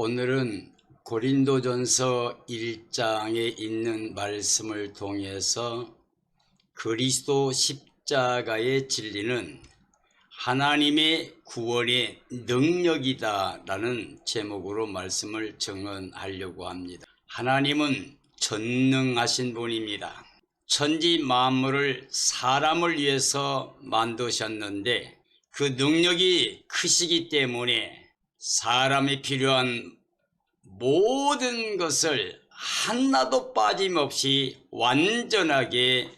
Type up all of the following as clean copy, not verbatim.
오늘은 고린도전서 1장에 있는 말씀을 통해서 그리스도 십자가의 진리는 하나님의 구원의 능력이다 라는 제목으로 말씀을 증언하려고 합니다. 하나님은 전능하신 분입니다. 천지 만물을 사람을 위해서 만드셨는데 그 능력이 크시기 때문에 사람이 필요한 모든 것을 하나도 빠짐없이 완전하게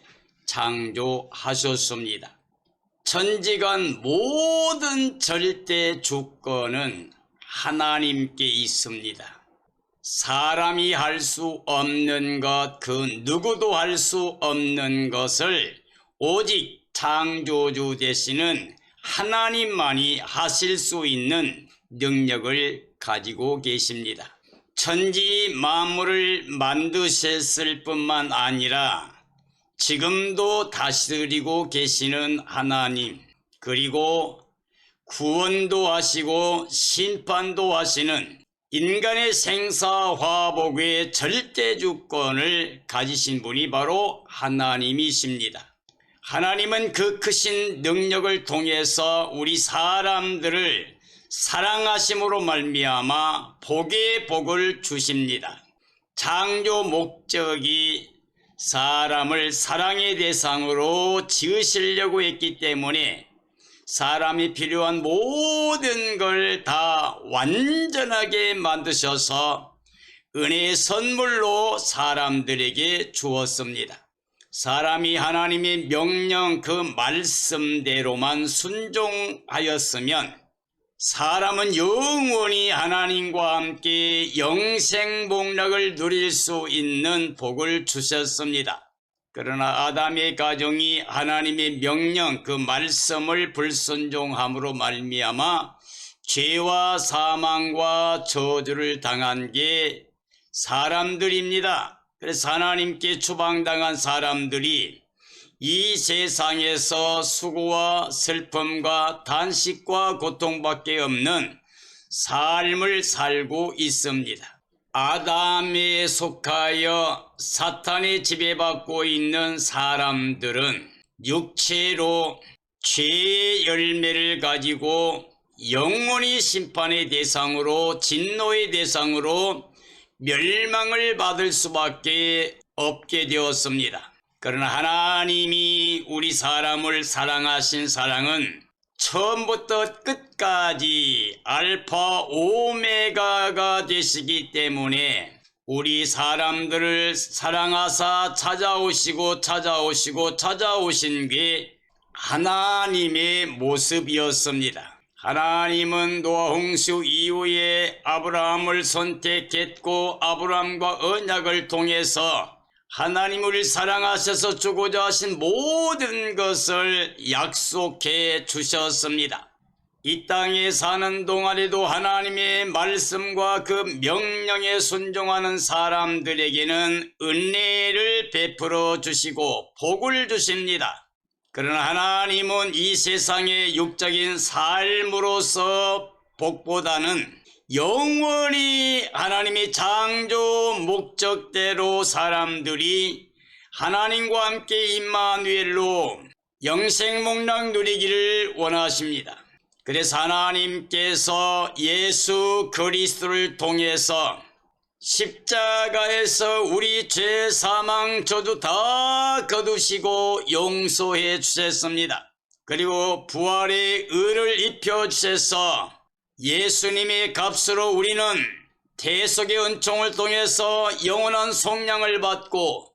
창조하셨습니다. 천지간 모든 절대 주권은 하나님께 있습니다. 사람이 할 수 없는 것, 그 누구도 할 수 없는 것을 오직 창조주 되시는 하나님만이 하실 수 있는 능력을 가지고 계십니다. 천지 만물을 만드셨을 뿐만 아니라 지금도 다스리고 계시는 하나님, 그리고 구원도 하시고 심판도 하시는 인간의 생사화복의 절대 주권을 가지신 분이 바로 하나님이십니다. 하나님은 그 크신 능력을 통해서 우리 사람들을 사랑하심으로 말미암아 복의 복을 주십니다. 창조 목적이 사람을 사랑의 대상으로 지으시려고 했기 때문에 사람이 필요한 모든 걸 다 완전하게 만드셔서 은혜의 선물로 사람들에게 주었습니다. 사람이 하나님의 명령 그 말씀대로만 순종하였으면 사람은 영원히 하나님과 함께 영생복락을 누릴 수 있는 복을 주셨습니다. 그러나 아담의 가정이 하나님의 명령 그 말씀을 불순종함으로 말미암아 죄와 사망과 저주를 당한 게 사람들입니다. 그래서 하나님께 추방당한 사람들이 이 세상에서 수고와 슬픔과 단식과 고통밖에 없는 삶을 살고 있습니다. 아담에 속하여 사탄의 지배받고 있는 사람들은 육체로 죄의 열매를 가지고 영원히 심판의 대상으로 진노의 대상으로 멸망을 받을 수밖에 없게 되었습니다. 그러나 하나님이 우리 사람을 사랑하신 사랑은 처음부터 끝까지 알파 오메가가 되시기 때문에 우리 사람들을 사랑하사 찾아오신 게 하나님의 모습이었습니다. 하나님은 노아 홍수 이후에 아브라함을 선택했고 아브라함과 언약을 통해서 하나님 우리를 사랑하셔서 주고자 하신 모든 것을 약속해 주셨습니다. 이 땅에 사는 동안에도 하나님의 말씀과 그 명령에 순종하는 사람들에게는 은혜를 베풀어 주시고 복을 주십니다. 그러나 하나님은 이 세상의 육적인 삶으로서 복보다는 영원히 하나님의 창조 목적대로 사람들이 하나님과 함께 임마누엘로 영생복락 누리기를 원하십니다. 그래서 하나님께서 예수 그리스도를 통해서 십자가에서 우리 죄 사망 저주 다 거두시고 용서해 주셨습니다. 그리고 부활의 의를 입혀 주셔서 예수님의 값으로 우리는 대속의 은총을 통해서 영원한 속량을 받고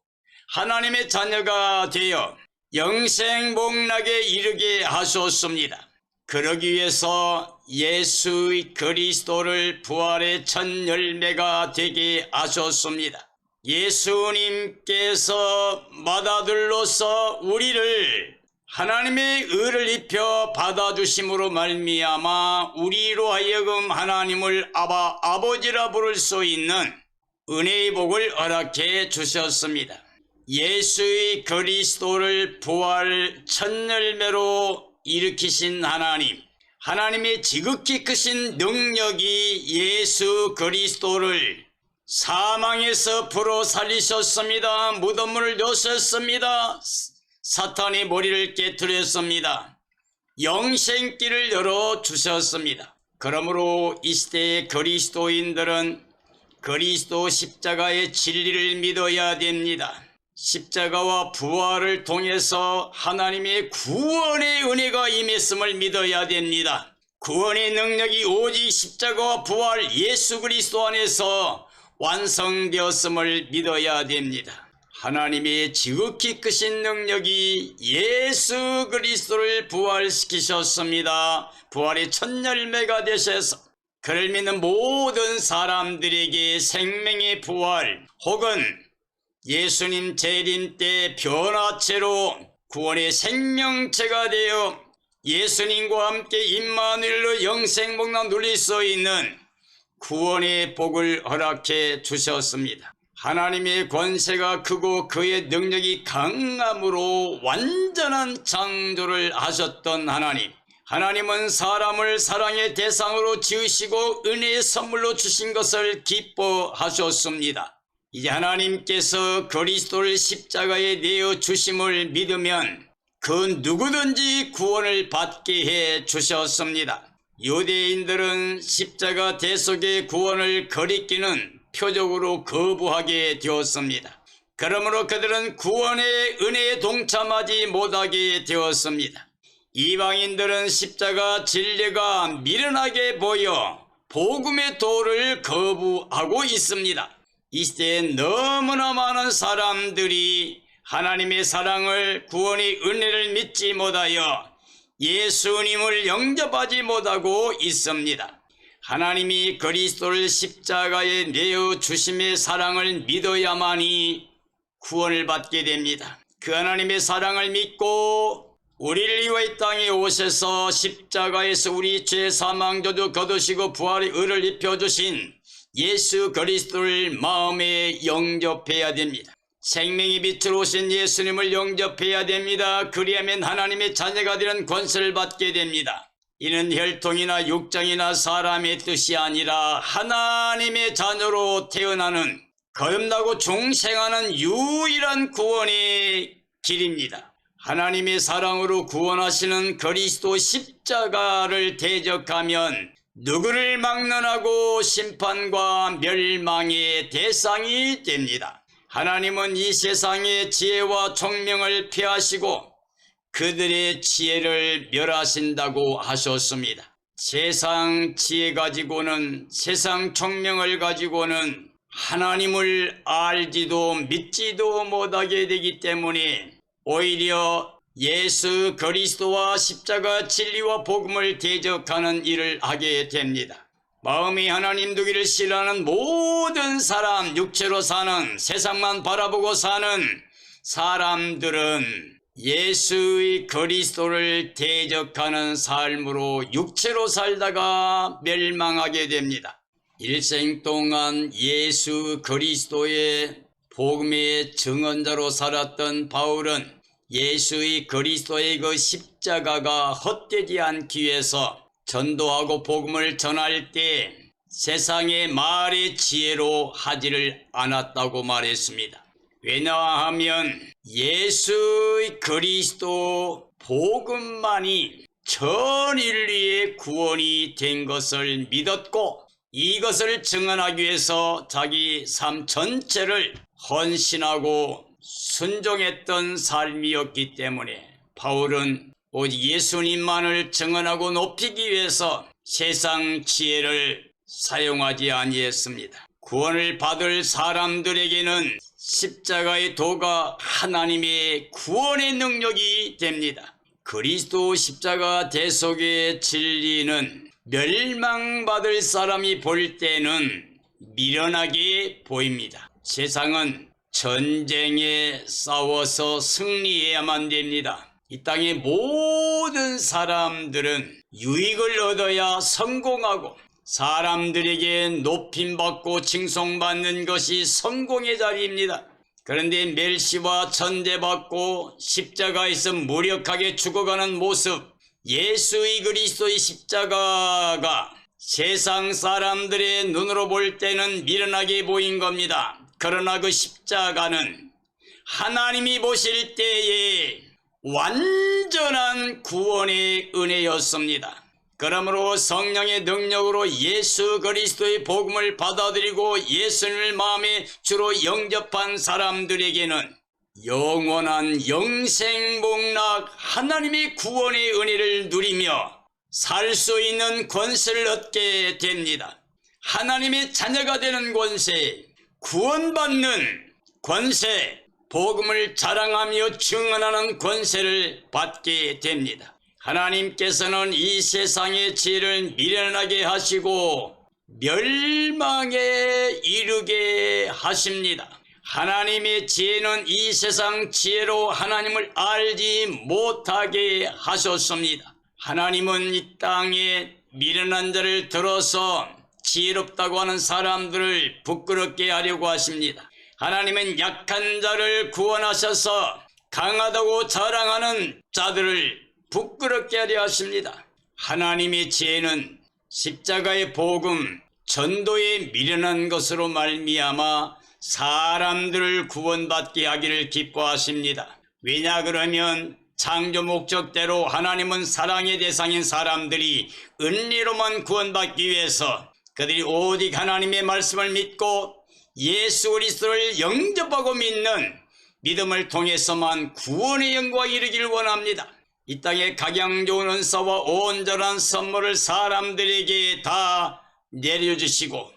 하나님의 자녀가 되어 영생복락에 이르게 하셨습니다. 그러기 위해서 예수 그리스도를 부활의 첫 열매가 되게 하셨습니다. 예수님께서 맏아들로서 우리를 하나님의 의를 입혀 받아주심으로 말미암아 우리로 하여금 하나님을 아버지라 부를 수 있는 은혜의 복을 허락해 주셨습니다. 예수의 그리스도를 부활 첫 열매로 일으키신 하나님, 하나님의 지극히 크신 능력이 예수 그리스도를 사망에서 풀어 살리셨습니다. 무덤을 여셨습니다. 사탄의 머리를 깨뜨렸습니다. 영생길을 열어주셨습니다. 그러므로 이 시대의 그리스도인들은 그리스도 십자가의 진리를 믿어야 됩니다. 십자가와 부활을 통해서 하나님의 구원의 은혜가 임했음을 믿어야 됩니다. 구원의 능력이 오직 십자가와 부활 예수 그리스도 안에서 완성되었음을 믿어야 됩니다. 하나님의 지극히 크신 능력이 예수 그리스도를 부활시키셨습니다. 부활의 첫 열매가 되셔서 그를 믿는 모든 사람들에게 생명의 부활 혹은 예수님 재림 때 변화체로 구원의 생명체가 되어 예수님과 함께 임마누엘로 영생복나 누릴 수 있는 구원의 복을 허락해 주셨습니다. 하나님의 권세가 크고 그의 능력이 강함으로 완전한 창조를 하셨던 하나님. 하나님은 사람을 사랑의 대상으로 지으시고 은혜의 선물로 주신 것을 기뻐하셨습니다. 이제 하나님께서 그리스도를 십자가에 내어 주심을 믿으면 그 누구든지 구원을 받게 해 주셨습니다. 유대인들은 십자가 대속의 구원을 거리끼는 표적으로 거부하게 되었습니다. 그러므로 그들은 구원의 은혜에 동참하지 못하게 되었습니다. 이방인들은 십자가 진리가 미련하게 보여 복음의 도를 거부하고 있습니다. 이 시대에 너무나 많은 사람들이 하나님의 사랑을 구원의 은혜를 믿지 못하여 예수님을 영접하지 못하고 있습니다. 하나님이 그리스도를 십자가에 내어 주심의 사랑을 믿어야만이 구원을 받게 됩니다. 그 하나님의 사랑을 믿고 우리를 위하여 이 땅에 오셔서 십자가에서 우리 죄 사망저주 거두시고 부활의 의를 입혀주신 예수 그리스도를 마음에 영접해야 됩니다. 생명의 빛으로 오신 예수님을 영접해야 됩니다. 그리하면 하나님의 자녀가 되는 권세를 받게 됩니다. 이는 혈통이나 육정이나 사람의 뜻이 아니라 하나님의 자녀로 태어나는 거듭나고 중생하는 유일한 구원의 길입니다. 하나님의 사랑으로 구원하시는 그리스도 십자가를 대적하면 누구를 막론하고 심판과 멸망의 대상이 됩니다. 하나님은 이 세상의 지혜와 총명을 폐하시고 그들의 지혜를 멸하신다고 하셨습니다. 세상 지혜 가지고는 세상 총명을 가지고는 하나님을 알지도 믿지도 못하게 되기 때문에 오히려 예수 그리스도와 십자가 진리와 복음을 대적하는 일을 하게 됩니다. 마음이 하나님 두기를 싫어하는 모든 사람, 육체로 사는, 세상만 바라보고 사는 사람들은 예수의 그리스도를 대적하는 삶으로 육체로 살다가 멸망하게 됩니다. 일생 동안 예수 그리스도의 복음의 증언자로 살았던 바울은 예수의 그리스도의 그 십자가가 헛되지 않기 위해서 전도하고 복음을 전할 때 세상의 말의 지혜로 하지를 않았다고 말했습니다. 왜냐하면 예수의 그리스도 복음만이 전 인류의 구원이 된 것을 믿었고 이것을 증언하기 위해서 자기 삶 전체를 헌신하고 순종했던 삶이었기 때문에 바울은 오직 예수님만을 증언하고 높이기 위해서 세상 지혜를 사용하지 아니했습니다. 구원을 받을 사람들에게는 십자가의 도가 하나님의 구원의 능력이 됩니다. 그리스도 십자가 대속의 진리는 멸망받을 사람이 볼 때는 미련하게 보입니다. 세상은 전쟁에 싸워서 승리해야만 됩니다. 이 땅의 모든 사람들은 유익을 얻어야 성공하고 사람들에게 높임받고 칭송받는 것이 성공의 자리입니다. 그런데 멸시와 천대받고 십자가에서 무력하게 죽어가는 모습, 예수의 그리스도의 십자가가 세상 사람들의 눈으로 볼 때는 미련하게 보인 겁니다. 그러나 그 십자가는 하나님이 보실 때에 완전한 구원의 은혜였습니다. 그러므로 성령의 능력으로 예수 그리스도의 복음을 받아들이고 예수님을 마음에 주로 영접한 사람들에게는 영원한 영생복락 하나님의 구원의 은혜를 누리며 살 수 있는 권세를 얻게 됩니다. 하나님의 자녀가 되는 권세, 구원받는 권세, 복음을 자랑하며 증언하는 권세를 받게 됩니다. 하나님께서는 이 세상의 지혜를 미련하게 하시고 멸망에 이르게 하십니다. 하나님의 지혜는 이 세상 지혜로 하나님을 알지 못하게 하셨습니다. 하나님은 이 땅에 미련한 자를 들어서 지혜롭다고 하는 사람들을 부끄럽게 하려고 하십니다. 하나님은 약한 자를 구원하셔서 강하다고 자랑하는 자들을 부끄럽게 하려 하십니다. 하나님의 지혜는 십자가의 복음, 전도에 미련한 것으로 말미암아 사람들을 구원받게 하기를 기뻐하십니다. 왜냐 그러면 창조 목적대로 하나님은 사랑의 대상인 사람들이 은혜로만 구원받기 위해서 그들이 오직 하나님의 말씀을 믿고 예수 그리스도를 영접하고 믿는 믿음을 통해서만 구원의 영광에 이르기를 원합니다. 이 땅에 각양 좋은 은사와 온전한 선물을 사람들에게 다 내려주시고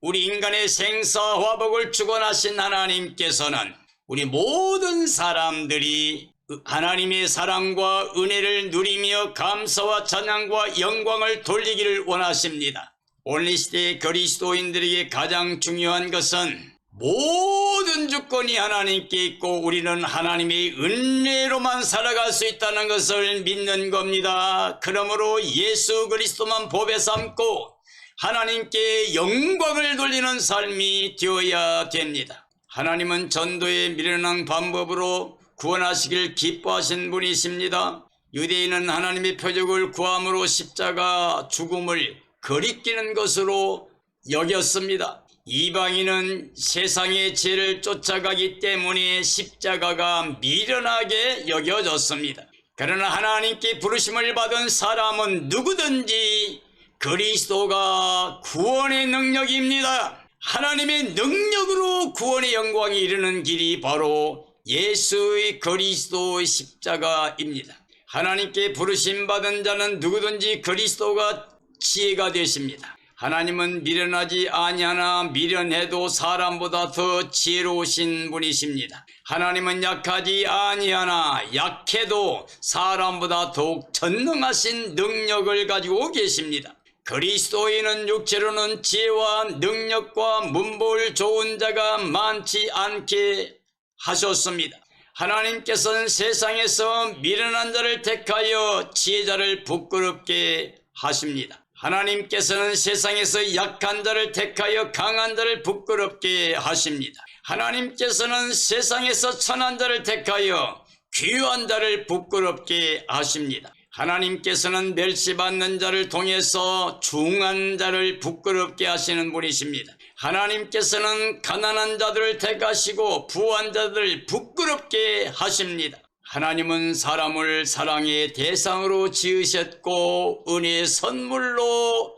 우리 인간의 생사화복을 주관하신 하나님께서는 우리 모든 사람들이 하나님의 사랑과 은혜를 누리며 감사와 찬양과 영광을 돌리기를 원하십니다. 오늘 이 시대의 그리스도인들에게 가장 중요한 것은 모든 주권이 하나님께 있고 우리는 하나님의 은혜로만 살아갈 수 있다는 것을 믿는 겁니다. 그러므로 예수 그리스도만 보배 삼고 하나님께 영광을 돌리는 삶이 되어야 됩니다. 하나님은 전도의 미련한 방법으로 구원하시길 기뻐하신 분이십니다. 유대인은 하나님의 표적을 구함으로 십자가 죽음을 거리끼는 것으로 여겼습니다. 이방인은 세상의 죄를 쫓아가기 때문에 십자가가 미련하게 여겨졌습니다. 그러나 하나님께 부르심을 받은 사람은 누구든지 그리스도가 구원의 능력입니다. 하나님의 능력으로 구원의 영광이 이르는 길이 바로 예수의 그리스도의 십자가입니다. 하나님께 부르심 받은 자는 누구든지 그리스도가 지혜가 되십니다. 하나님은 미련하지 아니하나 미련해도 사람보다 더 지혜로우신 분이십니다. 하나님은 약하지 아니하나 약해도 사람보다 더욱 전능하신 능력을 가지고 계십니다. 그리스도인은 육체로는 지혜와 능력과 문볼 좋은 자가 많지 않게 하셨습니다. 하나님께서는 세상에서 미련한 자를 택하여 지혜자를 부끄럽게 하십니다. 하나님께서는 세상에서 약한 자를 택하여 강한 자를 부끄럽게 하십니다. 하나님께서는 세상에서 천한 자를 택하여 귀한 자를 부끄럽게 하십니다. 하나님께서는 멸시받는 자를 통해서 중한 자를 부끄럽게 하시는 분이십니다. 하나님께서는 가난한 자들을 택하시고 부한 자들을 부끄럽게 하십니다. 하나님은 사람을 사랑의 대상으로 지으셨고 은혜의 선물로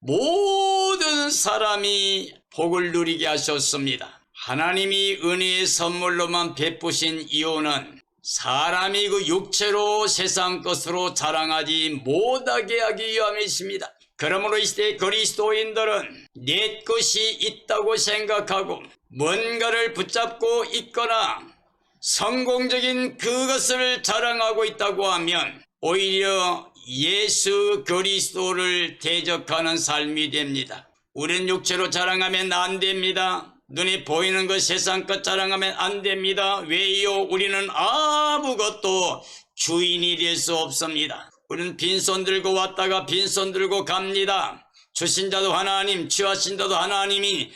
모든 사람이 복을 누리게 하셨습니다. 하나님이 은혜의 선물로만 베푸신 이유는 사람이 그 육체로 세상 것으로 자랑하지 못하게 하기 위함이십니다. 그러므로 이 시대 그리스도인들은 내 것이 있다고 생각하고 뭔가를 붙잡고 있거나 성공적인 그것을 자랑하고 있다고 하면 오히려 예수 그리스도를 대적하는 삶이 됩니다. 우리는 육체로 자랑하면 안 됩니다. 눈에 보이는 것 세상 것 자랑하면 안 됩니다. 왜요? 우리는 아무것도 주인이 될 수 없습니다. 우리는 빈손 들고 왔다가 빈손 들고 갑니다. 주신 자도 하나님, 취하신 자도 하나님이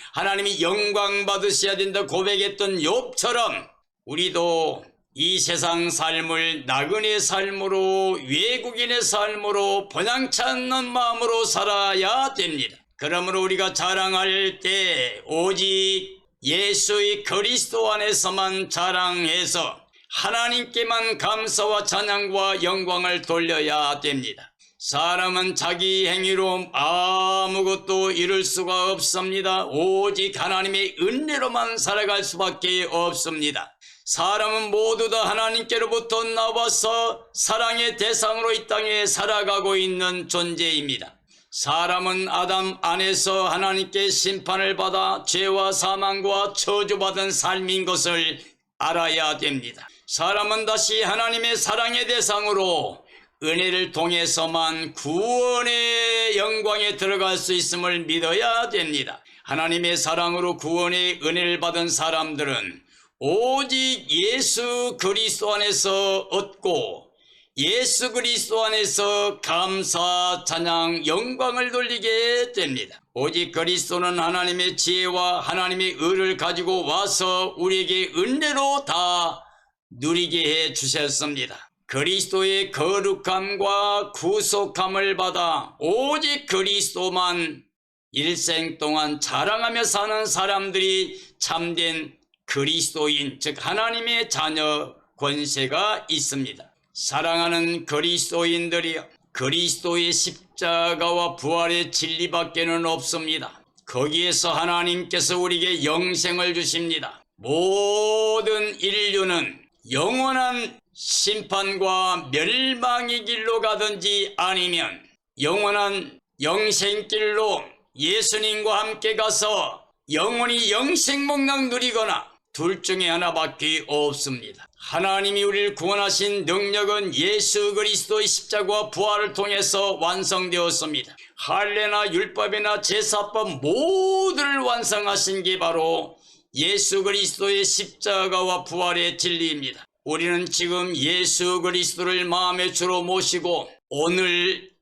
영광 받으셔야 된다 고백했던 욥처럼 우리도 이 세상 삶을 나그네 삶으로, 외국인의 삶으로, 번향치 않는 마음으로 살아야 됩니다. 그러므로 우리가 자랑할 때 오직 예수의 그리스도 안에서만 자랑해서 하나님께만 감사와 찬양과 영광을 돌려야 됩니다. 사람은 자기 행위로 아무것도 이룰 수가 없습니다. 오직 하나님의 은혜로만 살아갈 수밖에 없습니다. 사람은 모두 다 하나님께로부터 나와서 사랑의 대상으로 이 땅에 살아가고 있는 존재입니다. 사람은 아담 안에서 하나님께 심판을 받아 죄와 사망과 저주받은 삶인 것을 알아야 됩니다. 사람은 다시 하나님의 사랑의 대상으로 은혜를 통해서만 구원의 영광에 들어갈 수 있음을 믿어야 됩니다. 하나님의 사랑으로 구원의 은혜를 받은 사람들은 오직 예수 그리스도 안에서 얻고 예수 그리스도 안에서 감사, 찬양, 영광을 돌리게 됩니다. 오직 그리스도는 하나님의 지혜와 하나님의 의를 가지고 와서 우리에게 은혜로 다 누리게 해 주셨습니다. 그리스도의 거룩함과 구속함을 받아 오직 그리스도만 일생 동안 자랑하며 사는 사람들이 참된 그리스도인, 즉 하나님의 자녀 권세가 있습니다. 사랑하는 그리스도인들이여, 그리스도의 십자가와 부활의 진리밖에는 없습니다. 거기에서 하나님께서 우리에게 영생을 주십니다. 모든 인류는 영원한 심판과 멸망의 길로 가든지 아니면 영원한 영생길로 예수님과 함께 가서 영원히 영생목락 누리거나 둘 중에 하나밖에 없습니다. 하나님이 우리를 구원하신 능력은 예수 그리스도의 십자가와 부활을 통해서 완성되었습니다. 할례나 율법이나 제사법 모두를 완성하신 게 바로 예수 그리스도의 십자가와 부활의 진리입니다. 우리는 지금 예수 그리스도를 마음의 주로 모시고 오늘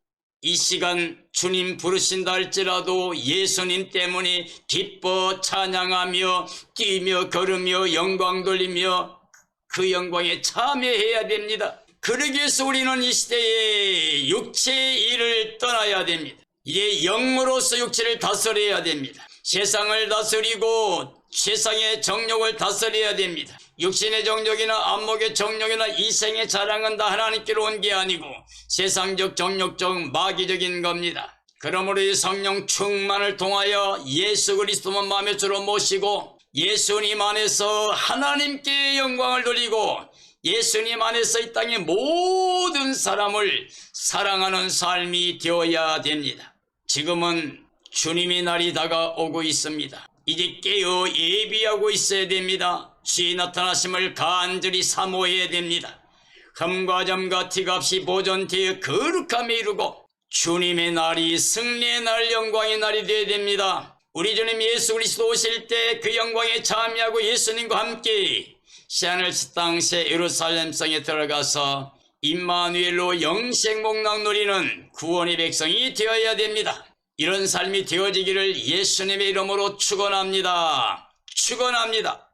이 시간 주님 부르신다 할지라도 예수님 때문에 기뻐 찬양하며 뛰며 걸으며 영광 돌리며 그 영광에 참여해야 됩니다. 그러기 위해서 우리는 이 시대에 육체의 일을 떠나야 됩니다. 이제 영으로서 육체를 다스려야 됩니다. 세상을 다스리고 세상의 정욕을 다스려야 됩니다. 육신의 정욕이나 안목의 정욕이나 이생의 자랑은 다 하나님께로 온 게 아니고 세상적 정욕적 마귀적인 겁니다. 그러므로 이 성령 충만을 통하여 예수 그리스도만 마음의 주로 모시고 예수님 안에서 하나님께 영광을 돌리고 예수님 안에서 이 땅의 모든 사람을 사랑하는 삶이 되어야 됩니다. 지금은 주님의 날이 다가오고 있습니다. 이제 깨어 예비하고 있어야 됩니다. 주의 나타나심을 간절히 사모해야 됩니다. 흠과 점과 티가 없이 보존되어 거룩함에 이르고 주님의 날이 승리의 날, 영광의 날이 되어야 됩니다. 우리 주님 예수 그리스도 오실 때 그 영광에 참여하고 예수님과 함께 새하늘 땅 새 예루살렘 성에 들어가서 임마누엘로 영생목락 누리는 구원의 백성이 되어야 됩니다. 이런 삶이 되어지기를 예수님의 이름으로 축원합니다. 축원합니다.